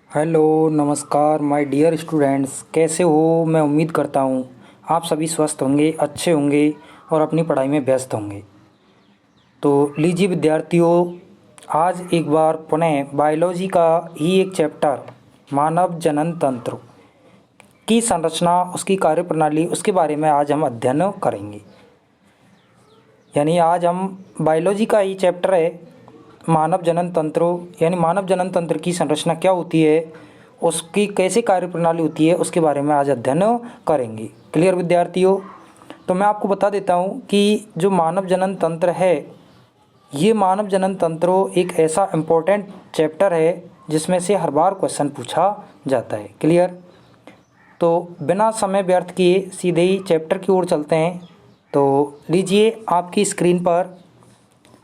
Hello नमस्कार my dear students, कैसे हो। मैं उम्मीद करता हूँ आप सभी स्वस्थ होंगे, अच्छे होंगे और अपनी पढ़ाई में व्यस्त होंगे। तो लीजिए विद्यार्थियों, आज एक बार पुनः बायोलॉजी का ही एक चैप्टर मानव जनन तंत्र की संरचना, उसकी कार्यप्रणाली, उसके बारे में आज हम अध्ययन करेंगे। यानी आज हम बायोलॉजी का ही चैप्टर है मानव जनन तंत्र, यानी मानव जनन तंत्र की संरचना क्या होती है, उसकी कैसे कार्यप्रणाली होती है, उसके बारे में आज अध्ययन करेंगे। क्लियर विद्यार्थियों। तो मैं आपको बता देता हूँ कि जो मानव जनन तंत्र है, ये मानव जनन तंत्र एक ऐसा इम्पोर्टेंट चैप्टर है जिसमें से हर बार क्वेश्चन पूछा जाता है। क्लियर। तो बिना समय व्यर्थ किए सीधे ही चैप्टर की ओर चलते हैं। तो लीजिए आपकी स्क्रीन पर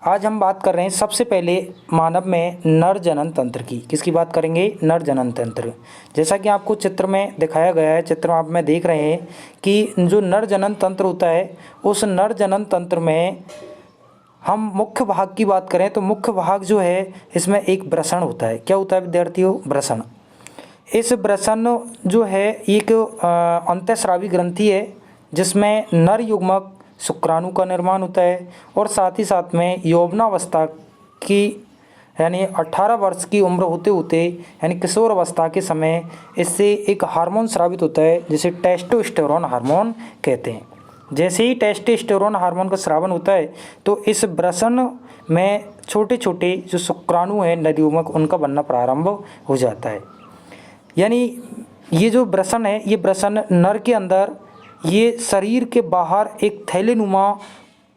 आज हम बात कर रहे हैं सबसे पहले मानव में नर जनन तंत्र की। किसकी बात करेंगे? नर जनन तंत्र। जैसा कि आपको चित्र में दिखाया गया है, चित्र आप में देख रहे हैं कि जो नर जनन तंत्र होता है, उस नर जनन तंत्र में हम मुख्य भाग की बात करें तो मुख्य भाग जो है इसमें एक वृषण होता है। क्या होता है विद्यार्थियों? वृषण। इस वृषण जो है एक अंतःस्रावी ग्रंथि है जिसमें नर युग्मक शुक्राणु का निर्माण होता है और साथ ही साथ में यौवनावस्था की यानी 18 वर्ष की उम्र होते होते यानी किशोर अवस्था के समय इससे एक हार्मोन स्रावित होता है जिसे टेस्टोस्टेरोन हार्मोन कहते हैं। जैसे ही टेस्टोस्टेरोन हार्मोन का स्रावन होता है तो इस वृषण में छोटे छोटे जो शुक्राणु हैं नर युग्मक, उनका बनना प्रारंभ हो जाता है। यानी ये जो वृषण है, ये वृषण नर के अंदर, ये शरीर के बाहर एक थैलेनुमा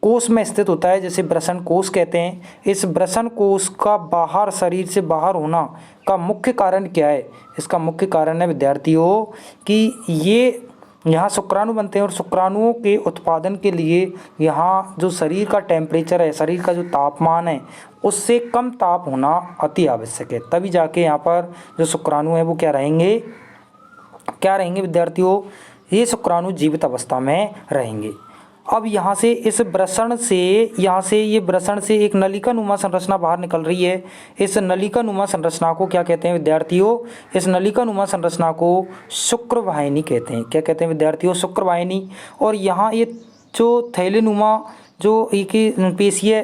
कोष में स्थित होता है जिसे वृषण कोष कहते हैं। इस वृषण कोष का बाहर, शरीर से बाहर होना का मुख्य कारण क्या है? इसका मुख्य कारण है विद्यार्थियों कि ये यहाँ शुक्राणु बनते हैं और शुक्राणुओं के उत्पादन के लिए यहाँ जो शरीर का टेम्परेचर है, शरीर का जो तापमान है, उससे कम ताप होना अति आवश्यक है। तभी जाके यहाँ पर जो शुक्राणु है वो क्या रहेंगे विद्यार्थियों? ये शुक्राणु जीवित अवस्था में रहेंगे। अब यहाँ से इस वृषण से, ये वृषण से एक नलिका नुमा संरचना बाहर निकल रही है। इस नलिका नुमा संरचना को क्या कहते हैं विद्यार्थियों? इस नलिका नुमा संरचना को शुक्रवाहिनी कहते हैं। क्या कहते हैं विद्यार्थियों? शुक्रवाहिनी। और यहाँ ये जो थैलेनुमा, जो एक पेशीय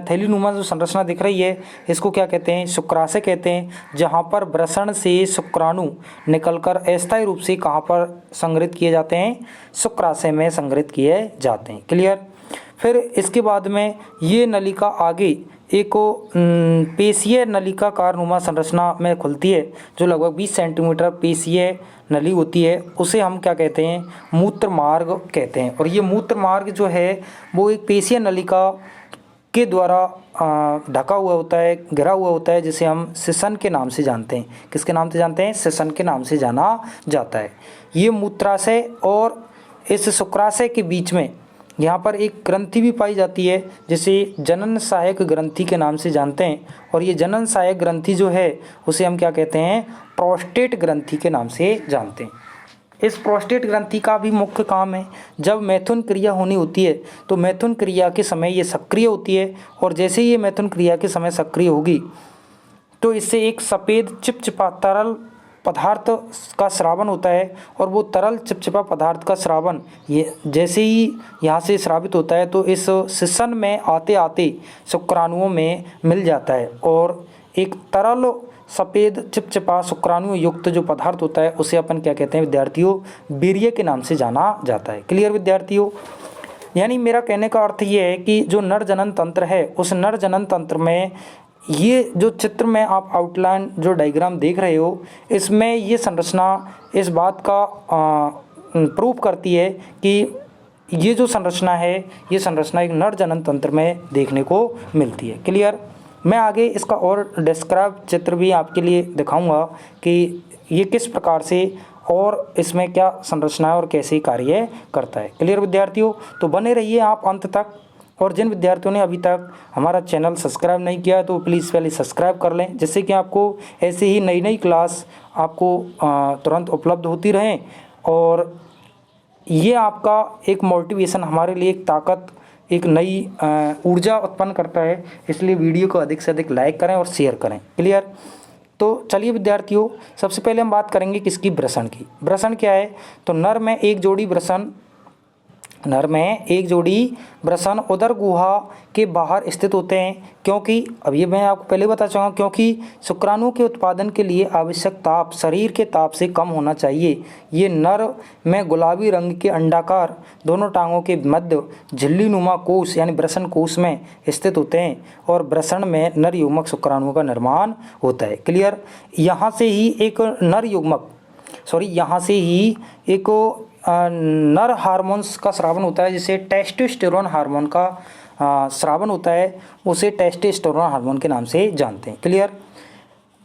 थैलीनुमा जो संरचना दिख रही है, इसको क्या कहते हैं? शुक्राशय कहते हैं। जहाँ पर वृषण से शुक्राणु निकलकर अस्थायी रूप से कहाँ पर संग्रहित किए जाते हैं? शुक्राशय में संग्रहित किए जाते हैं। क्लियर। फिर इसके बाद में ये नलिका आगे एक पेशीय नलिकाकार नुमा संरचना में खुलती है जो लगभग 20 सेंटीमीटर पेशीय नली होती है। उसे हम क्या कहते हैं? मूत्र मार्ग कहते हैं। और ये मूत्र मार्ग जो है वो एक पेशीय नलिका के द्वारा ढका हुआ होता है, घिरा हुआ होता है, जिसे हम सिसन के नाम से जानते हैं। किसके नाम से जानते हैं? सिसन के नाम से जाना जाता है। ये मूत्राशय और इस शुक्राशय के बीच में यहाँ पर एक ग्रंथि भी पाई जाती है जिसे जनन सहायक ग्रंथि के नाम से जानते हैं। और ये जनन सहायक ग्रंथि जो है उसे हम क्या कहते हैं? प्रोस्टेट ग्रंथि के नाम से जानते हैं। इस प्रोस्टेट ग्रंथि का भी मुख्य काम है, जब मैथुन क्रिया होनी होती है तो मैथुन क्रिया के समय ये सक्रिय होती है और जैसे ही ये मैथुन क्रिया के समय सक्रिय होगी तो इससे एक सफ़ेद चिपचिपा तरल पदार्थ का स्रावन होता है। और वो तरल चिपचिपा पदार्थ का स्रावन ये जैसे ही यहाँ से स्रावित होता है तो इस सिसन में आते आते शुक्राणुओं में मिल जाता है और एक तरल सफ़ेद चिपचिपा शुक्राणु युक्त जो पदार्थ होता है उसे अपन क्या कहते हैं विद्यार्थियों? वीर्य के नाम से जाना जाता है। क्लियर विद्यार्थियों। यानी मेरा कहने का अर्थ ये है कि जो नर जनन तंत्र है, उस नर जनन तंत्र में ये जो चित्र में आप आउटलाइन जो डायग्राम देख रहे हो, इसमें ये संरचना इस बात का प्रूफ करती है कि ये जो संरचना है, ये संरचना एक नर जनन तंत्र में देखने को मिलती है। क्लियर। मैं आगे इसका और डिस्क्राइब चित्र भी आपके लिए दिखाऊंगा कि ये किस प्रकार से और इसमें क्या संरचना है और कैसे कार्य करता है। क्लियर विद्यार्थियों। तो बने रहिए आप अंत तक। और जिन विद्यार्थियों ने अभी तक हमारा चैनल सब्सक्राइब नहीं किया है तो प्लीज़ पहले सब्सक्राइब कर लें, जिससे कि आपको ऐसे ही नई नई क्लास आपको तुरंत उपलब्ध होती रहें। और ये आपका एक मोटिवेशन, हमारे लिए एक ताकत, एक नई ऊर्जा उत्पन्न करता है। इसलिए वीडियो को अधिक से अधिक लाइक करें और शेयर करें। क्लियर। तो चलिए विद्यार्थियों, सबसे पहले हम बात करेंगे किसकी, वृषण की। वृषण क्या है, तो नर में एक जोड़ी वृषण उदर गुहा के बाहर स्थित होते हैं, क्योंकि अब ये मैं आपको पहले बता चुका हूँ, क्योंकि शुक्राणु के उत्पादन के लिए आवश्यक ताप शरीर के ताप से कम होना चाहिए। ये नर में गुलाबी रंग के अंडाकार दोनों टांगों के मध्य झिल्ली नुमा कोश यानी वृषण कोश में स्थित होते हैं, और वृषण में नर युग्मक शुक्राणुओं का निर्माण होता है। क्लियर। यहाँ से ही एक नर हार्मोन्स का स्रावन होता है, जिसे टेस्टोस्टेरोन हार्मोन का स्रावन होता है, उसे टेस्टोस्टेरोन हार्मोन के नाम से जानते हैं। क्लियर।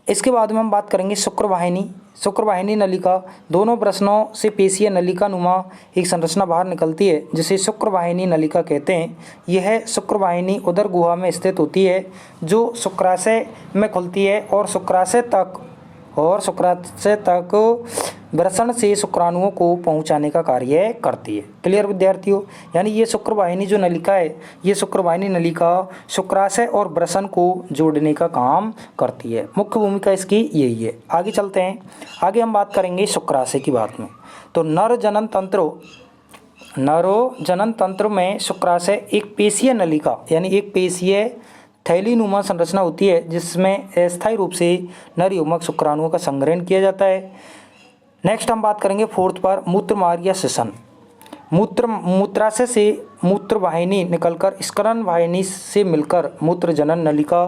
इसके बाद में हम बात करेंगे शुक्रवाहिनी नलिका। दोनों वृषणों से पेशीय नलिका नुमा एक संरचना बाहर निकलती है, जिसे शुक्रवाहिनी नलिका कहते हैं। यह शुक्रवाहिनी उदर गुहा में स्थित होती है, जो शुक्राशय में खुलती है और शुक्राशय तक वृषण से शुक्राणुओं को पहुंचाने का कार्य करती है। क्लियर विद्यार्थियों। यानी ये शुक्रवाहिनी जो नलिका है, ये शुक्रवाहिनी नलिका शुक्राशय और वृषण को जोड़ने का काम करती है। मुख्य भूमिका इसकी यही है। आगे चलते हैं, आगे हम बात करेंगे शुक्राशय की बात में। तो नर जनन तंत्र में शुक्राशय एक पेशीय नलिका यानी एक पेशीय थैलीनुमा संरचना होती है, जिसमें अस्थायी रूप से नर युग्मक शुक्राणुओं का संग्रहण किया जाता है। नेक्स्ट हम बात करेंगे फोर्थ पर मूत्र मार्ग या श्वसन। मूत्राशय से मूत्र वाहिनी निकलकर स्खलन वाहिनी से मिलकर मूत्र जनन नलिका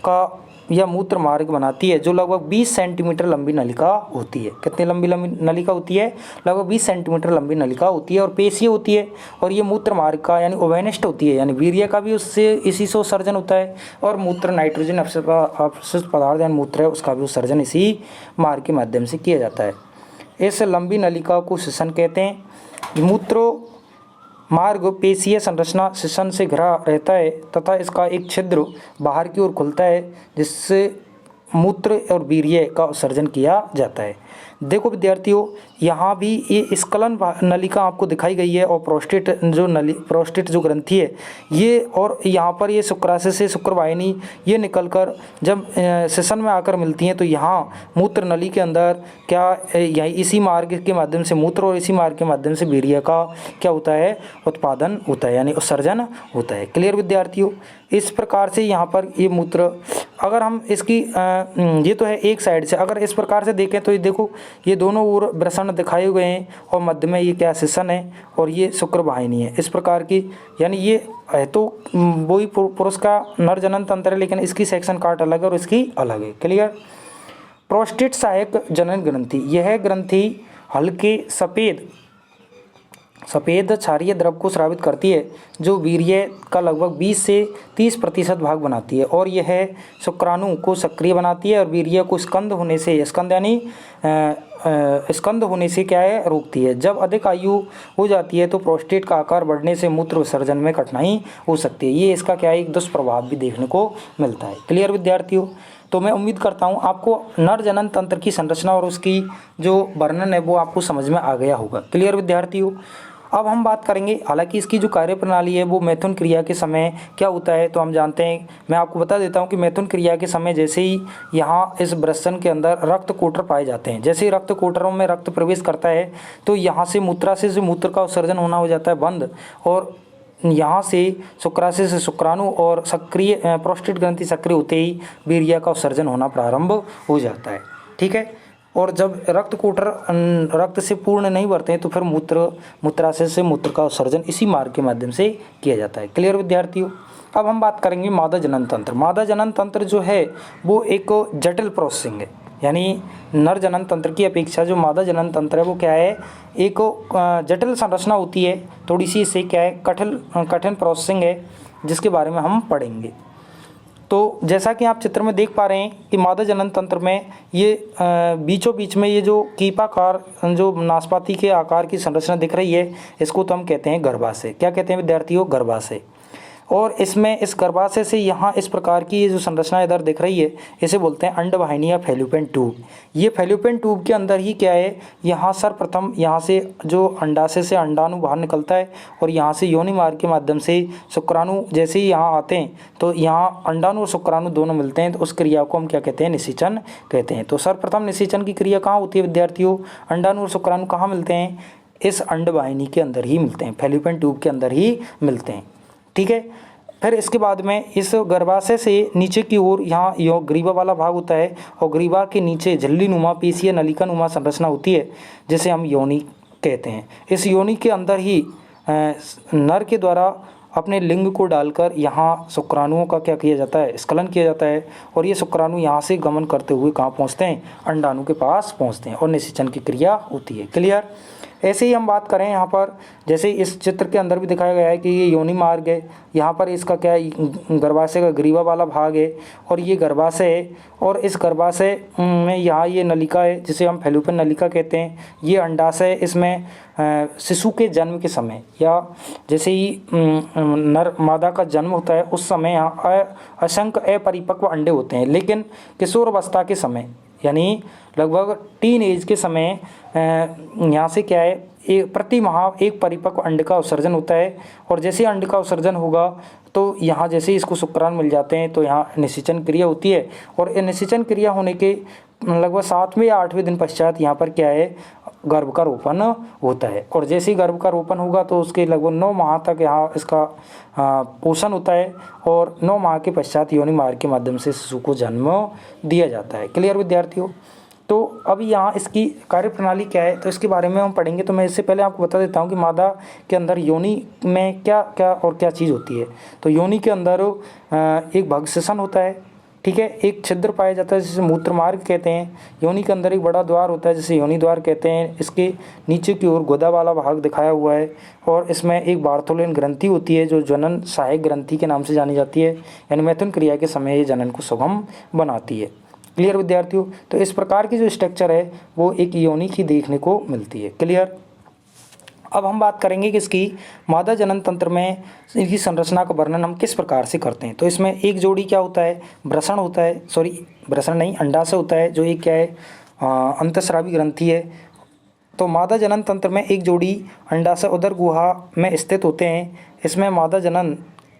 का यह मूत्र मार्ग बनाती है, जो लगभग 20 सेंटीमीटर लंबी नलिका होती है। कितनी लंबी नलिका होती है? लगभग 20 सेंटीमीटर लंबी नलिका होती है और पेशीय होती है। और ये मूत्र मार्ग का यानी ओवेनिस्ट होती है, यानी वीर्य का भी इसी से उत्सर्जन होता है, और मूत्र नाइट्रोजन अपशिष्ट पदार्थ यानी मूत्र है उसका भी उत्सर्जन इसी मार्ग के माध्यम से किया जाता है। इस लंबी नलिका को श्वसन कहते हैं। मूत्र मार्ग पेशीय संरचना श्वसन से घिरा रहता है तथा इसका एक छिद्र बाहर की ओर खुलता है, जिससे मूत्र और वीर्य का उत्सर्जन किया जाता है। देखो विद्यार्थियों, यहाँ भी ये स्खलन नलिका आपको दिखाई गई है, और प्रोस्टेट जो ग्रंथि है ये, और यहाँ पर ये शुक्राशय से शुक्रवाहिनी ये निकलकर जब श्वसन में आकर मिलती हैं, तो यहाँ मूत्र नली के अंदर यही इसी मार्ग के माध्यम से मूत्र और इसी मार्ग के माध्यम से वीर्य का क्या होता है, उत्पादन होता है यानी उत्सर्जन होता है। क्लियर विद्यार्थियों। इस प्रकार से यहाँ पर ये मूत्र, अगर हम इसकी ये तो है एक साइड से, अगर इस प्रकार से देखें तो ये देखो ये दोनों ओर वृषण दिखाए हुए हैं, और मध्य में ये क्या श्वसन है और ये शुक्रवाहिनी है। इस प्रकार की, यानी ये है तो वही पुरुष का नर जनन तंत्र है, लेकिन इसकी सेक्शन काट अलग है और इसकी अलग है। क्लियर। प्रोस्टेट सहायक जनन ग्रंथि, यह ग्रंथि हल्के सफ़ेद क्षारीय द्रव को स्रावित करती है, जो वीर्य का लगभग 20 से 30% भाग बनाती है, और यह शुक्राणु को सक्रिय बनाती है और वीर्य को स्कंद होने से क्या है, रोकती है। जब अधिक आयु हो जाती है तो प्रोस्टेट का आकार बढ़ने से मूत्र विसर्जन में कठिनाई हो सकती है। ये इसका क्या है, एक दुष्प्रभाव भी देखने को मिलता है। क्लियर विद्यार्थियों। तो मैं उम्मीद करता हूँ आपको नर जनन तंत्र की संरचना और उसकी जो वर्णन है वो आपको समझ में आ गया होगा। क्लियर विद्यार्थियों। अब हम बात करेंगे, हालांकि इसकी जो कार्यप्रणाली है वो मैथुन क्रिया के समय क्या होता है, तो हम जानते हैं, मैं आपको बता देता हूं कि मैथुन क्रिया के समय जैसे ही यहाँ इस वृषण के अंदर रक्त कोटर पाए जाते हैं, जैसे ही रक्त कोटरों में रक्त प्रवेश करता है तो यहाँ से मूत्राशय से मूत्र का उत्सर्जन होना हो जाता है बंद, और यहाँ से शुक्राशय से शुक्राणु और सक्रिय प्रोस्टेट ग्रंथि सक्रिय होते ही वीर्य का उत्सर्जन होना प्रारंभ हो जाता है। ठीक है। और जब रक्त कोटर रक्त से पूर्ण नहीं भरते हैं तो फिर मूत्राशय से मूत्र का उत्सर्जन इसी मार्ग के माध्यम से किया जाता है। क्लियर विद्यार्थियों। अब हम बात करेंगे मादा जनन तंत्र। मादा जनन तंत्र जो है वो एक जटिल प्रोसेसिंग है, यानी नर जनन तंत्र की अपेक्षा जो मादा जनन तंत्र है वो क्या है, एक जटिल संरचना होती है, थोड़ी सी इससे क्या है, कठिन प्रोसेसिंग है, जिसके बारे में हम पढ़ेंगे। तो जैसा कि आप चित्र में देख पा रहे हैं कि मादा जनन तंत्र में ये बीचों बीच में ये जो कीपाकार जो नाशपाती के आकार की संरचना दिख रही है, इसको तो हम कहते हैं गर्भाशय। क्या कहते हैं विद्यार्थियों? गर्भाशय। और इसमें इस गर्भाशय से यहाँ इस प्रकार की ये जो संरचना इधर दिख रही है इसे बोलते हैं अंडवाहिनी या फैल्लोपियन ट्यूब। ये फैल्लोपियन ट्यूब के अंदर ही क्या है, यहाँ सर्वप्रथम यहाँ से जो अंडाशय से अंडाणु बाहर निकलता है और यहाँ से योनि मार्ग के माध्यम से शुक्राणु जैसे ही यहाँ आते हैं तो यहाँ अंडाणु और शुक्राणु दोनों मिलते हैं, तो उस क्रिया को हम क्या कहते हैं, निषेचन कहते हैं। तो सर्वप्रथम निषेचन की क्रिया कहाँ होती है विद्यार्थियों, अंडाणु और शुक्राणु कहाँ मिलते हैं, इस अंडवाहिनी के अंदर ही मिलते हैं, फैल्लोपियन ट्यूब के अंदर ही मिलते हैं। ठीक है, फिर इसके बाद में इस गर्भाशय से नीचे की ओर यहाँ यो ग्रीवा वाला भाग होता है और ग्रीवा के नीचे झिल्ली नुमा पेशीय नलिका नुमा संरचना होती है जिसे हम योनि कहते हैं। इस योनि के अंदर ही नर के द्वारा अपने लिंग को डालकर यहाँ शुक्राणुओं का क्या किया जाता है, स्खलन किया जाता है और ये शुक्राणु यहाँ से गमन करते हुए कहाँ पहुँचते हैं, अंडाणु के पास पहुँचते हैं और निषेचन की क्रिया होती है। क्लियर। ऐसे ही हम बात करें यहाँ पर, जैसे इस चित्र के अंदर भी दिखाया गया है कि ये योनि मार्ग है, यहाँ पर इसका क्या है, गर्भाशय का ग्रीवा वाला भाग है और ये गर्भाशय है और इस गर्भाशय में यहाँ ये नलिका है जिसे हम फैल्लोपियन नलिका कहते हैं। ये अंडाशय, इसमें शिशु के जन्म के समय या जैसे ही नर मादा का जन्म होता है उस समय यहाँ असंख्य अपरिपक्व अंडे होते हैं, लेकिन किशोरावस्था के समय यानी लगभग टीन एज के समय यहाँ से क्या है, प्रति माह एक परिपक्व अंड का उत्सर्जन होता है और जैसे अंड का उत्सर्जन होगा तो यहाँ जैसे इसको शुक्राणु मिल जाते हैं तो यहाँ निषेचन क्रिया होती है और निषेचन क्रिया होने के लगभग 7वें या 8वें दिन पश्चात यहाँ पर क्या है, गर्भ का रोपण होता है और जैसे ही गर्भ का रोपण होगा तो उसके लगभग 9 माह तक यहाँ इसका पोषण होता है और 9 माह के पश्चात योनि मार्ग के माध्यम से शिशु को जन्म दिया जाता है। क्लियर विद्यार्थियों। तो अब यहाँ इसकी कार्यप्रणाली क्या है तो इसके बारे में हम पढ़ेंगे। तो मैं इससे पहले आपको बता देता हूँ कि मादा के अंदर योनि में क्या क्या और क्या चीज़ होती है। तो योनि के अंदर एक भगसेशन होता है, ठीक है, एक छिद्र पाया जाता है जिसे मूत्र मार्ग कहते हैं। योनि के अंदर एक बड़ा द्वार होता है जिसे योनि द्वार कहते हैं। इसके नीचे की ओर गोदा वाला भाग दिखाया हुआ है और इसमें एक बार्थोलिन ग्रंथि होती है जो जनन सहायक ग्रंथि के नाम से जानी जाती है, यानी मैथुन क्रिया के समय ये जनन को सुगम बनाती है। क्लियर विद्यार्थियों। तो इस प्रकार की जो स्ट्रक्चर है वो एक योनि की देखने को मिलती है। क्लियर। अब हम बात करेंगे कि इसकी मादा जनन तंत्र में इनकी संरचना का वर्णन हम किस प्रकार से करते हैं। तो इसमें एक जोड़ी क्या होता है, वृषण होता है, वृषण नहीं, अंडाशय होता है जो एक क्या है, अंतःस्रावी ग्रंथि है। तो मादा जनन तंत्र में एक जोड़ी अंडाशय उदर गुहा में स्थित होते हैं। इसमें मादा जनन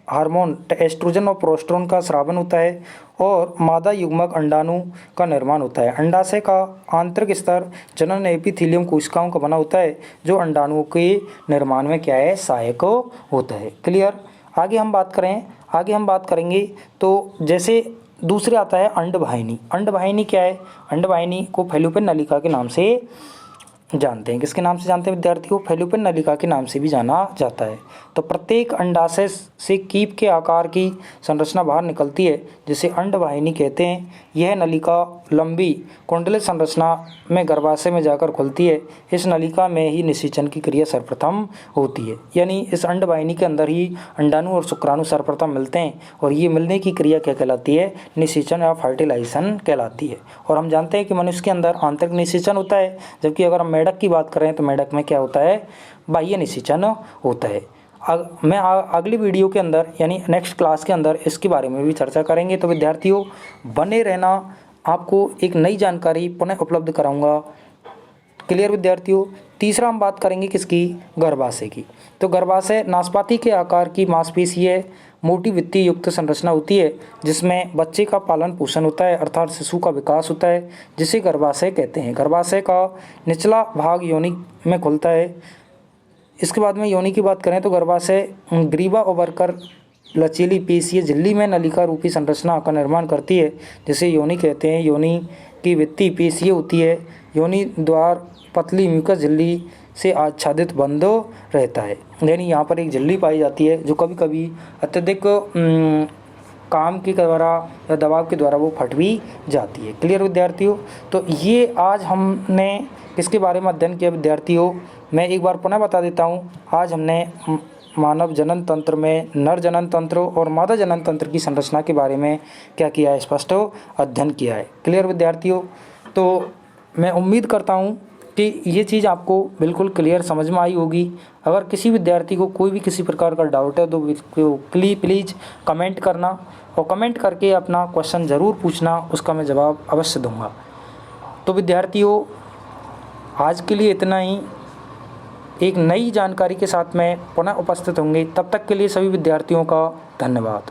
हार्मोन एस्ट्रोजन और प्रोस्टेरोन का स्रावन होता है और मादा युग्मक अंडाणु का निर्माण होता है। अंडाशय का आंतरिक स्तर जनन एपिथेलियम कोशिकाओं का बना होता है जो अंडाणुओं के निर्माण में क्या है, सहायक होता है। क्लियर। आगे हम बात करेंगे तो जैसे दूसरे आता है अंडवाहिनी। अंडवाहिनी क्या है, अंडवाहिनी को फैल्लोपियन नलिका के नाम से जानते हैं। किसके नाम से जानते हैं विद्यार्थियों, फैल्लोपियन नलिका के नाम से भी जाना जाता है। तो प्रत्येक अंडाशय से कीप के आकार की संरचना बाहर निकलती है जिसे अंडवाहिनी कहते हैं। यह नलिका लंबी कुंडलित संरचना में गर्भाशय में जाकर खुलती है। इस नलिका में ही निषेचन की क्रिया सर्वप्रथम होती है, यानी इस अंडवाहिनी के अंदर ही अंडाणु और शुक्राणु सर्वप्रथम मिलते हैं और ये मिलने की क्रिया क्या कहलाती है, निषेचन या फर्टिलाइजेशन कहलाती है। और हम जानते हैं कि मनुष्य के अंदर आंतरिक निषेचन होता है, जबकि अगर हम मेढक की बात करें तो मेढक में क्या होता है, बाह्य निषेचन होता है। मैं अगली वीडियो के अंदर यानी नेक्स्ट क्लास के अंदर इसके बारे में भी चर्चा करेंगे। तो विद्यार्थियों बने रहना, आपको एक नई जानकारी पुनः उपलब्ध कराऊंगा। क्लियर विद्यार्थियों। तीसरा हम बात करेंगे किसकी, गर्भाशय की। तो गर्भाशय नाशपाती के आकार की मांसपेशीय मोटी वित्तीय युक्त संरचना होती है जिसमें बच्चे का पालन पोषण होता है, अर्थात शिशु का विकास होता है, जिसे गर्भाशय कहते हैं। गर्भाशय का निचला भाग योनि में खुलता है। इसके बाद में योनि की बात करें तो गर्भाशय ग्रीवा उभरकर लचीली पेशीय झिल्ली में नलिका रूपी संरचना का निर्माण करती है जिसे योनि कहते हैं। योनि की भित्ति पेशीय होती है। योनि द्वार पतली म्यूकस झिल्ली से आच्छादित बंद रहता है, यानी यहाँ पर एक झिल्ली पाई जाती है जो कभी कभी अत्यधिक काम के द्वारा या दबाव के द्वारा वो फट भी जाती है। क्लियर विद्यार्थियों। तो ये आज हमने किसके बारे में अध्ययन किया विद्यार्थियों, मैं एक बार पुनः बता देता हूँ। आज हमने मानव जनन तंत्र में नर जनन तंत्र और मादा जनन तंत्र की संरचना के बारे में क्या किया है, स्पष्ट अध्ययन किया है। क्लियर विद्यार्थियों। तो मैं उम्मीद करता हूँ कि ये चीज़ आपको बिल्कुल क्लियर समझ में आई होगी। अगर किसी विद्यार्थी को कोई भी किसी प्रकार का डाउट है तो प्लीज़ कमेंट करना, और कमेंट करके अपना क्वेश्चन ज़रूर पूछना, उसका मैं जवाब अवश्य दूंगा। तो विद्यार्थियों, आज के लिए इतना ही। एक नई जानकारी के साथ मैं पुनः उपस्थित होंगे, तब तक के लिए सभी विद्यार्थियों का धन्यवाद।